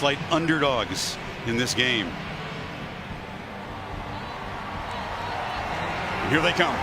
slight underdogs in this game. And here they come.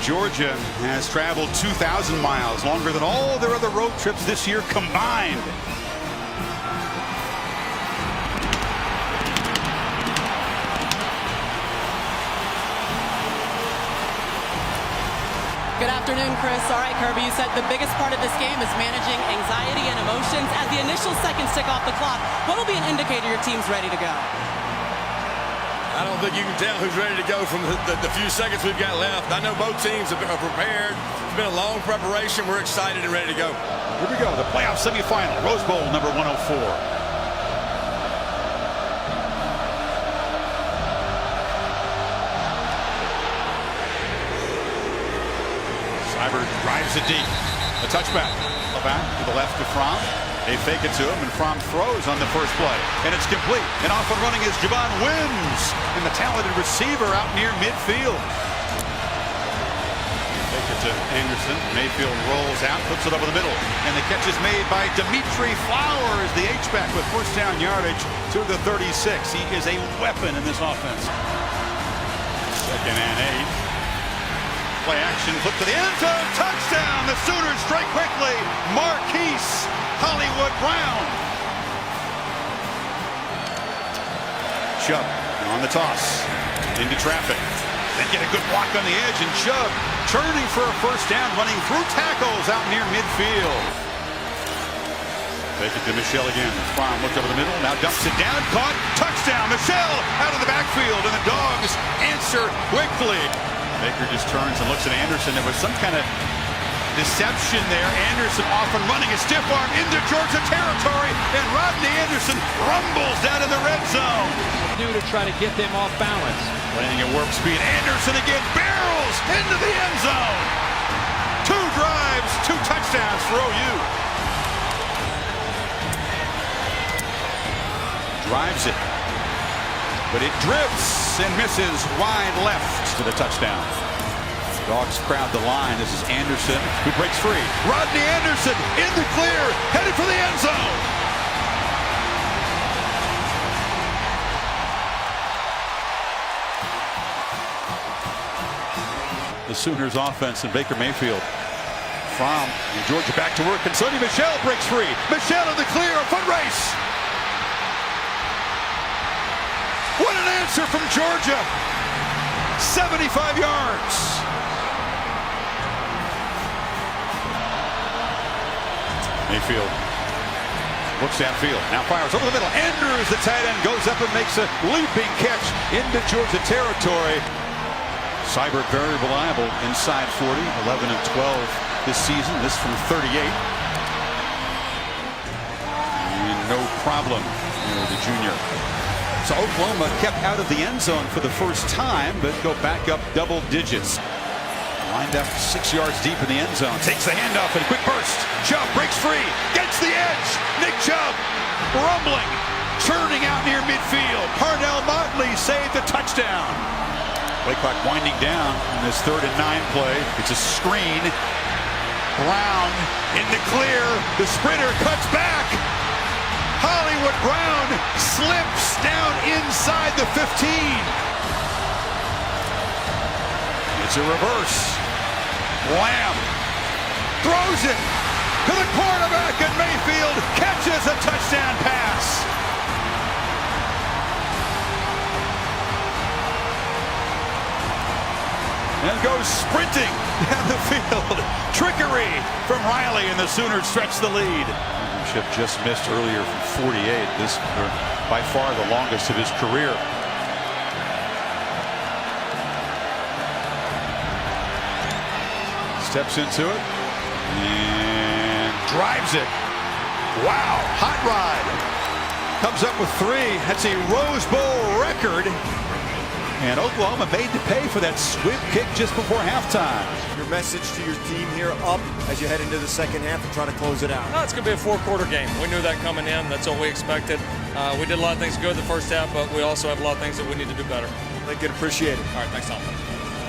Georgia has traveled 2,000 miles, longer than all their other road trips this year combined. Good afternoon, Chris. All right, Kirby, you said the biggest part of this game is managing anxiety and emotions. As the initial seconds tick off the clock, what will be an indicator your team's ready to go? I don't think you can tell who's ready to go from the few seconds we've got left. I know both teams are prepared. It's been a long preparation. We're excited and ready to go. Here we go, the playoff semifinal, Rose Bowl number 104. Cyber drives it deep. A touchback. Back to the left to Fromm. They fake it to him, and Fromm throws on the first play. And it's complete. And off and running is Javon Wims. And the talented receiver out near midfield. Fake it to Anderson. Mayfield rolls out, puts it over the middle. And the catch is made by Dimitri Flowers, the H-back with first down yardage to the 36. He is a weapon in this offense. 2nd and 8. Play action, flip to the end zone, touchdown! The Sooners strike quickly. Marquise Hollywood Brown. Chubb on the toss, into traffic. Then get a good block on the edge, and Chubb churning for a first down, running through tackles out near midfield. Take it to Michelle again. Fromm looked over the middle, now dumps it down, caught, touchdown! Michelle out of the backfield, and the Dogs answer quickly. Baker just turns and looks at Anderson. There was some kind of deception there. Anderson off and running, a stiff arm into Georgia territory, and Rodney Anderson rumbles down in the red zone. Do to try to get them off balance. Playing at warp speed. Anderson again barrels into the end zone. 2 drives, 2 touchdowns for OU. Drives it, but it drifts and misses wide left to the touchdown. Dogs crowd the line. This is Anderson who breaks free. Rodney Anderson in the clear, headed for the end zone. The Sooners offense and Baker Mayfield. Fromm and Georgia back to work, and Sonny Michel breaks free. Michel in the clear, a foot race. What an answer from Georgia. 75 yards. Mayfield looks downfield, now fires over the middle. Andrews, the tight end, goes up and makes a leaping catch into Georgia territory. Cyber very reliable inside 40, 11 and 12 this season. This from 38. And no problem, the junior. So Oklahoma kept out of the end zone for the first time, but go back up double digits. Lined up 6 yards deep in the end zone. Takes the handoff and a quick burst. Chubb breaks free, gets the edge. Nick Chubb rumbling, churning out near midfield. Parnell Motley saved the touchdown. Play clock winding down in this 3rd and 9 play. It's a screen. Brown in the clear. The sprinter cuts back. Hollywood Brown slips down inside the 15. It's a reverse. Lamb throws it to the quarterback, and Mayfield catches a touchdown pass. And goes sprinting down the field. Trickery from Riley, and the Sooners stretch the lead. Championship just missed earlier from 48. This by far the longest of his career. Steps into it and drives it. Wow, hot rod. Comes up with 3. That's a Rose Bowl record. And Oklahoma made to pay for that squib kick just before halftime. Your message to your team here up as you head into the second half and try to close it out. It's going to be a 4-quarter game. We knew that coming in. That's what we expected. We did a lot of things good the first half, but we also have a lot of things that we need to do better. Thank you. Appreciate it. All right, thanks, Tom.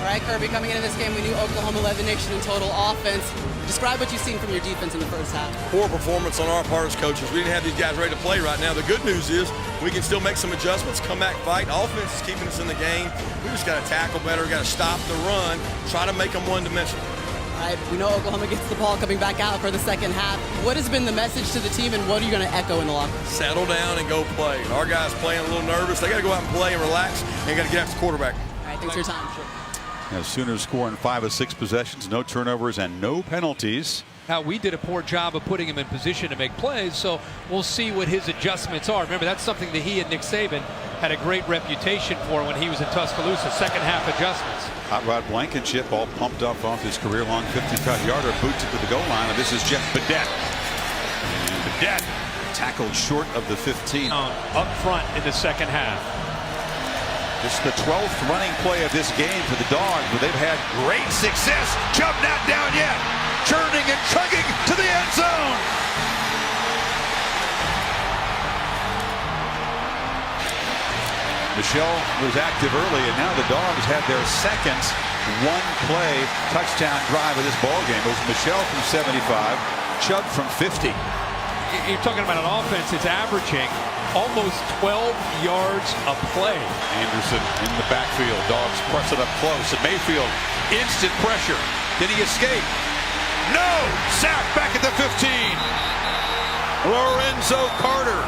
All right, Kirby, coming into this game, we knew Oklahoma led the nation in total offense. Describe what you've seen from your defense in the first half. Poor performance on our part as coaches. We didn't have these guys ready to play right now. The good news is we can still make some adjustments, come back, fight. Offense is keeping us in the game. We just got to tackle better, got to stop the run, try to make them one-dimensional. All right, we know Oklahoma gets the ball coming back out for the second half. What has been the message to the team, and what are you going to echo in the locker room? Settle down and go play. Our guys playing a little nervous. They got to go out and play and relax, and got to get after the quarterback. All right, thanks for your time. As Sooners scoring 5 of 6 possessions, no turnovers and no penalties. Now, we did a poor job of putting him in position to make plays, so we'll see what his adjustments are. Remember, that's something that he and Nick Saban had a great reputation for when he was in Tuscaloosa, second half adjustments. Hot Rod Blankenship all pumped up off his career-long 55-yarder, boots it to the goal line, and this is Jeff Badette. And Badette tackled short of the 15. Up front in the second half. This is the 12th running play of this game for the Dogs, but they've had great success. Chubb not down yet. Churning and chugging to the end zone. Michelle was active early, and now the Dogs had their second one-play touchdown drive of this ballgame. It was Michelle from 75, Chubb from 50. You're talking about an offense that's averaging almost 12 yards a play. Anderson in the backfield. Dogs press it up close. And Mayfield, instant pressure. Did he escape? No! Sack back at the 15. Lorenzo Carter.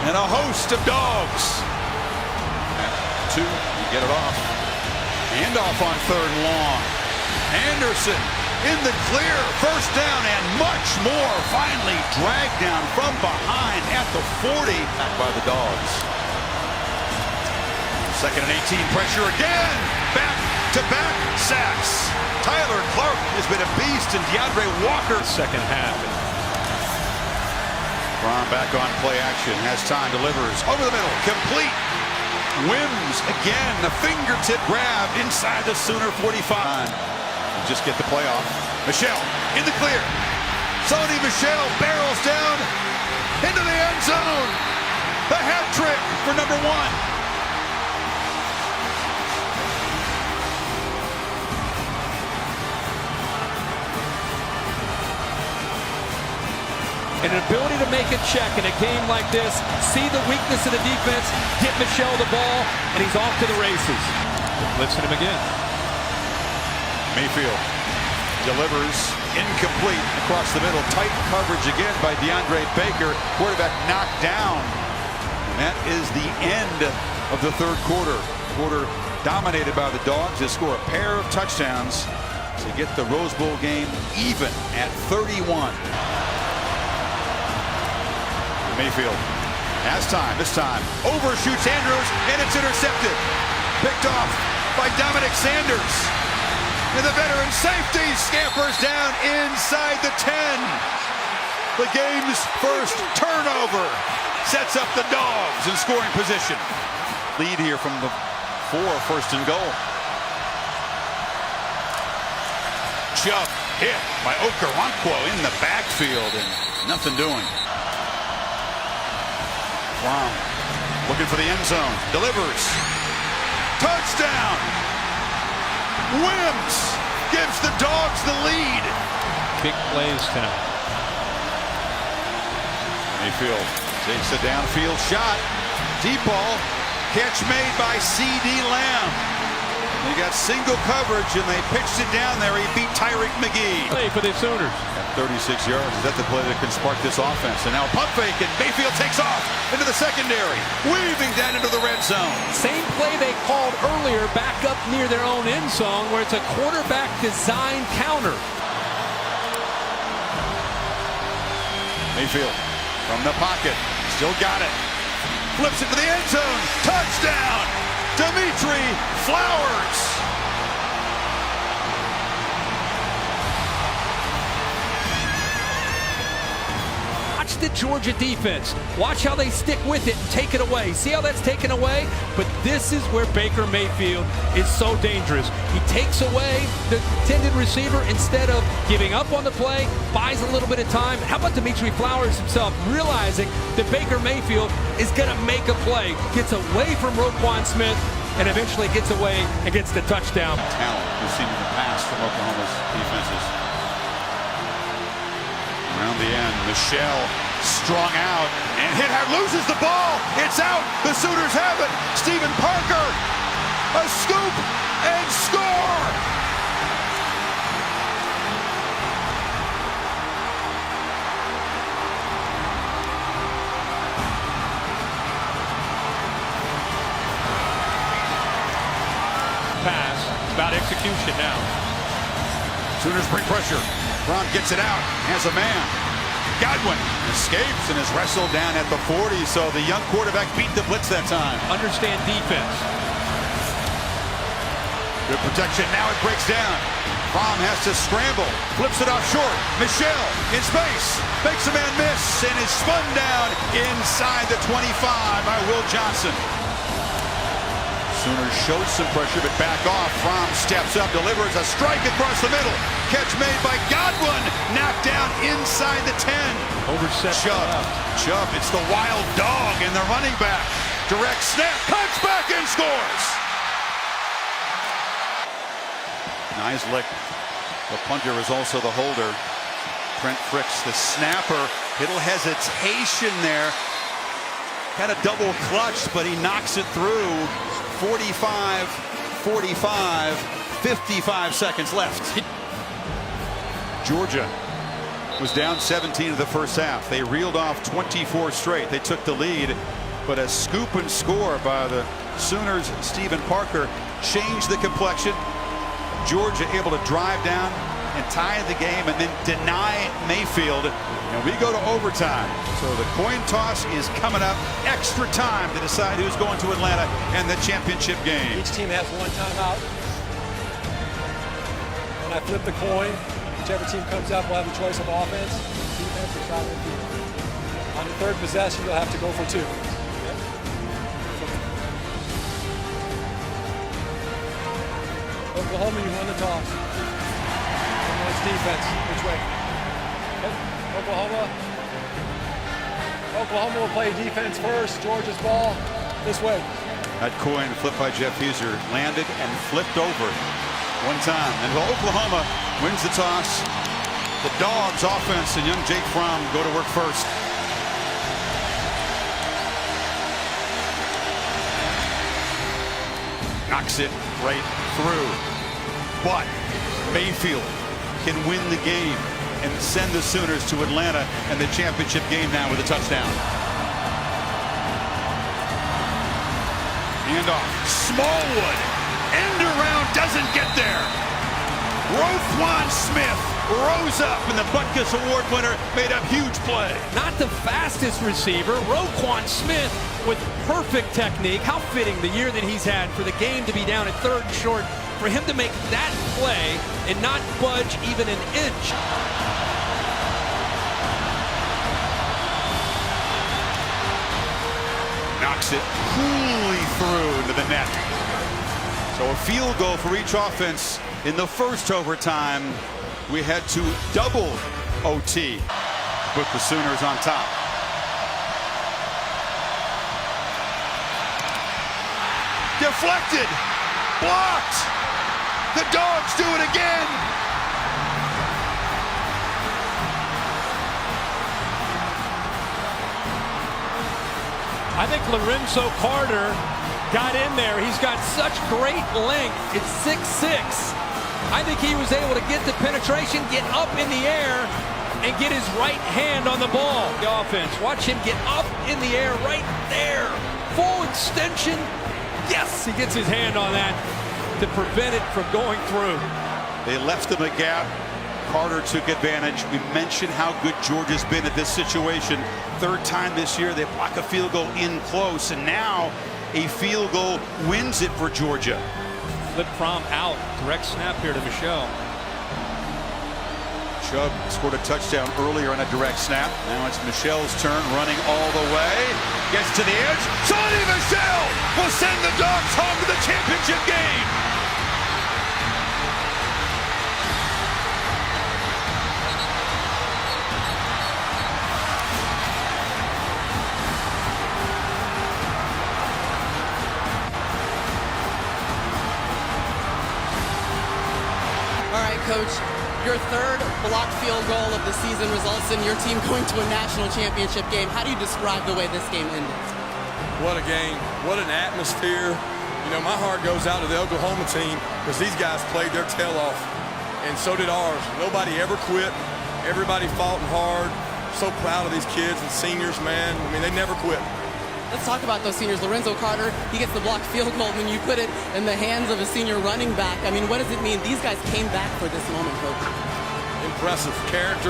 And a host of Dogs. 2, you get it off. Handoff on 3rd and long. Anderson in the clear, first down and much more. Finally dragged down from behind at the 40 by the Dogs. 2nd and 18, pressure again. Back-to-back sacks. Tyler Clark has been a beast, and DeAndre Walker. Second half. Ron back on play action, has time, delivers over the middle, complete. Wims again, a fingertip grab inside the Sooner 45. Just get the play off. Michelle in the clear. Sony Michelle barrels down into the end zone. The hat trick for number 1. An ability to make a check in a game like this, see the weakness of the defense, get Michelle the ball, and he's off to the races. Blitzing him again. Mayfield delivers incomplete across the middle. Tight coverage again by DeAndre Baker. Quarterback knocked down. And that is the end of the 3rd quarter. Quarter dominated by the Dogs. They score a pair of touchdowns to get the Rose Bowl game even at 31. Mayfield has time. This time overshoots Andrews, and it's intercepted. Picked off by Dominic Sanders. And the veteran safety scampers down inside the 10. The game's first turnover sets up the Dogs in scoring position. Lead here from the 4, 1st and goal. Chubb hit by Okoronkwo in the backfield, and nothing doing. Wow. Looking for the end zone. Delivers. Touchdown! Wims gives the Dogs the lead. Big plays tonight. Mayfield takes a downfield shot. Deep ball. Catch made by C.D. Lamb. They got single coverage, and they pitched it down there. He beat Tyreek McGee. Play for the Sooners. At 36 yards. Is that the play that can spark this offense? And now pump fake, and Mayfield takes off into the secondary, weaving down into the red zone. Same play they called earlier, back up near their own end zone, where it's a quarterback design counter. Mayfield from the pocket, still got it. Flips it to the end zone. Touchdown! Dimitri Flowers. Watch the Georgia defense. Watch how they stick with it and take it away. See how that's taken away? But this is where Baker Mayfield is so dangerous. He takes away the intended receiver instead of giving up on the play, buys a little bit of time. How about Dimitri Flowers himself realizing that Baker Mayfield is going to make a play, gets away from Roquan Smith, and eventually gets away and gets the touchdown. Talent we've seen in the past from Oklahoma's defenses. Around the end, Michelle strung out and loses the ball. It's out. The Sooners have it. Stephen Parker, a scoop and score. Pass. It's about execution now. Sooners bring pressure. Brown gets it out. Has a man. Godwin escapes and is wrestled down at the 40. So the young quarterback beat the blitz that time. Understand defense. Good protection. Now it breaks down. Fromm has to scramble. Flips it off short. Michelle in space. Makes a man miss and is spun down inside the 25 by Will Johnson. Sooners showed some pressure, but back off. Fromm steps up, delivers a strike across the middle. Catch made by Godwin. Knocked down inside the 10. Overset. Chubb. It's the wild dog and the running back. Direct snap. Cuts back and scores. Nice lick. The punter is also the holder. Trent Fricks, the snapper. Little hesitation there. Had a double clutch, but he knocks it through. 45, 45, 55 seconds left. Georgia was down 17 in the first half. They reeled off 24 straight. They took the lead, but a scoop and score by the Sooners' Stephen Parker changed the complexion. Georgia able to drive down and tie the game and then deny Mayfield. And we go to overtime. So the coin toss is coming up. Extra time to decide who's going to Atlanta and the championship game. Each team has one timeout. When I flip the coin, whichever team comes up will have a choice of offense, defense, or side of the field. On the third possession, you'll have to go for two. Oklahoma, you won the toss. It's defense. Which way? Oklahoma will play defense first. Georgia's ball this way. That coin flipped by Jeff Huser landed and flipped over one time. And Oklahoma wins the toss. The Dogs offense and young Jake Fromm go to work first. Knocks it right through. But Mayfield can win the game and send the Sooners to Atlanta and the championship game now with a touchdown. Handoff. Smallwood. End around doesn't get there. Roquan Smith rose up and the Butkus Award winner made a huge play. Not the fastest receiver. Roquan Smith with perfect technique. How fitting the year that he's had for the game to be down at third and short. For him to make that play and not budge even an inch. Knocks it coolly through into the net. So a field goal for each offense in the first overtime. We head to double OT. Put the Sooners on top. Deflected. Blocked. The Dogs do it again. I think Lorenzo Carter got in there. He's got such great length. It's 6'6". I think he was able to get the penetration, get up in the air, and get his right hand on the ball. The offense, watch him get up in the air right there. Full extension. Yes, he gets his hand on that to prevent it from going through. They left him a gap. Carter took advantage. We mentioned how good Georgia's been at this situation. Third time this year they block a field goal in close, and now a field goal wins it for Georgia. Flip Fromm out. Direct snap here to Michelle. Chubb scored a touchdown earlier on a direct snap. Now it's Michelle's turn, running all the way. Gets to the edge. Sonny Michel will send the Dogs home to the championship game. Coach, your third blocked field goal of the season results in your team going to a national championship game. How do you describe the way this game ended? What a game. What an atmosphere. You know, my heart goes out to the Oklahoma team because these guys played their tail off, and so did ours. Nobody ever quit. Everybody fought hard. So proud of these kids and seniors, man. I mean, they never quit. Let's talk about those seniors. Lorenzo Carter, he gets the blocked field goal, and you put it in the hands of a senior running back. I mean, what does it mean? These guys came back for this moment, Coach. Impressive character,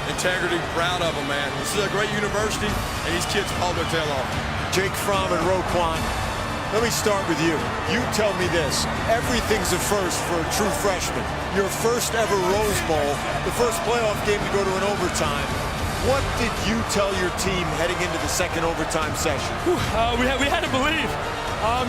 integrity, proud of them, man. This is a great university, and these kids called their tail off. Jake Fromm and Roquan, let me start with you. You tell me this. Everything's a first for a true freshman. Your first ever Rose Bowl, the first playoff game to go to an overtime. What did you tell your team heading into the second overtime session? We had to believe.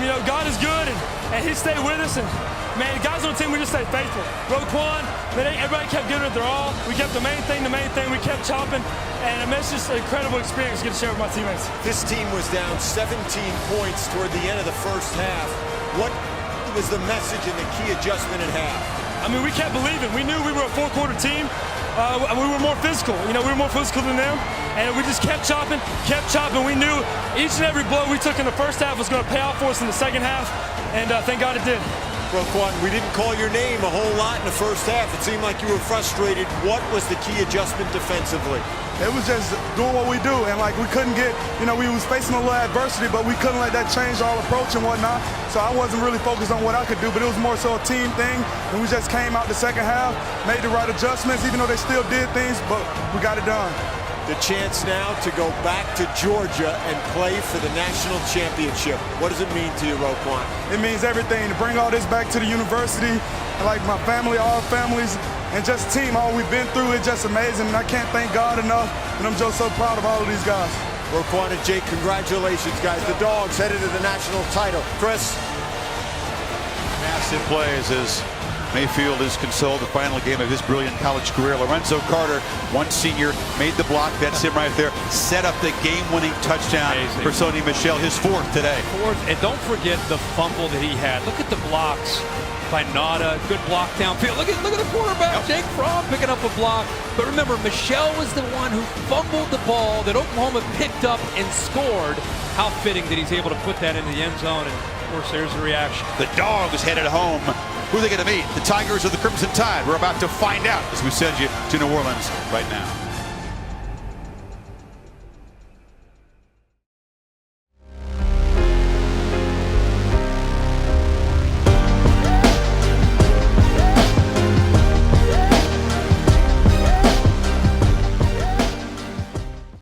You know, God is good, and He stayed with us. And man, the guys on the team, we just stayed faithful. Roquan, man, everybody kept giving it their all. We kept the main thing. We kept chopping, and it's just an incredible experience to get to share with my teammates. This team was down 17 points toward the end of the first half. What was the message and the key adjustment at half? I mean, we kept believing. We knew we were a four-quarter team. And we were more physical. You know, we were more physical than them. And we just kept chopping. We knew each and every blow we took in the first half was going to pay off for us in the second half. And thank God it did. Roquan, we didn't call your name a whole lot in the first half. It seemed like you were frustrated. What was the key adjustment defensively? It was just doing what we do, and like we couldn't get, you know, we was facing a little adversity, but we couldn't let that change our approach and whatnot. So I wasn't really focused on what I could do, but it was more so a team thing, and we just came out the second half, made the right adjustments, even though they still did things, but we got it done. The chance now to go back to Georgia and play for the national championship. What does it mean to you, Roquan? It means everything. To bring all this back to the university, and like my family, all our families, and just team, all we've been through, it's just amazing. And I can't thank God enough, and I'm just so proud of all of these guys. Roquan and Jake, congratulations, guys. The Dogs headed to the national title. Chris? Massive plays as Mayfield is consoled the final game of his brilliant college career. Lorenzo Carter, one senior, made the block. That's him right there. Set up the game-winning touchdown for Sony Michel, his fourth today. And don't forget the fumble that he had. Look at the blocks by Nada. Good block downfield. Look at the quarterback, Jake Fromm, picking up a block. But remember, Michel was the one who fumbled the ball that Oklahoma picked up and scored. How fitting that he's able to put that into the end zone. And of course, there's the reaction. The Dawg is headed home. Who are they going to meet? The Tigers or the Crimson Tide? We're about to find out as we send you to New Orleans right now.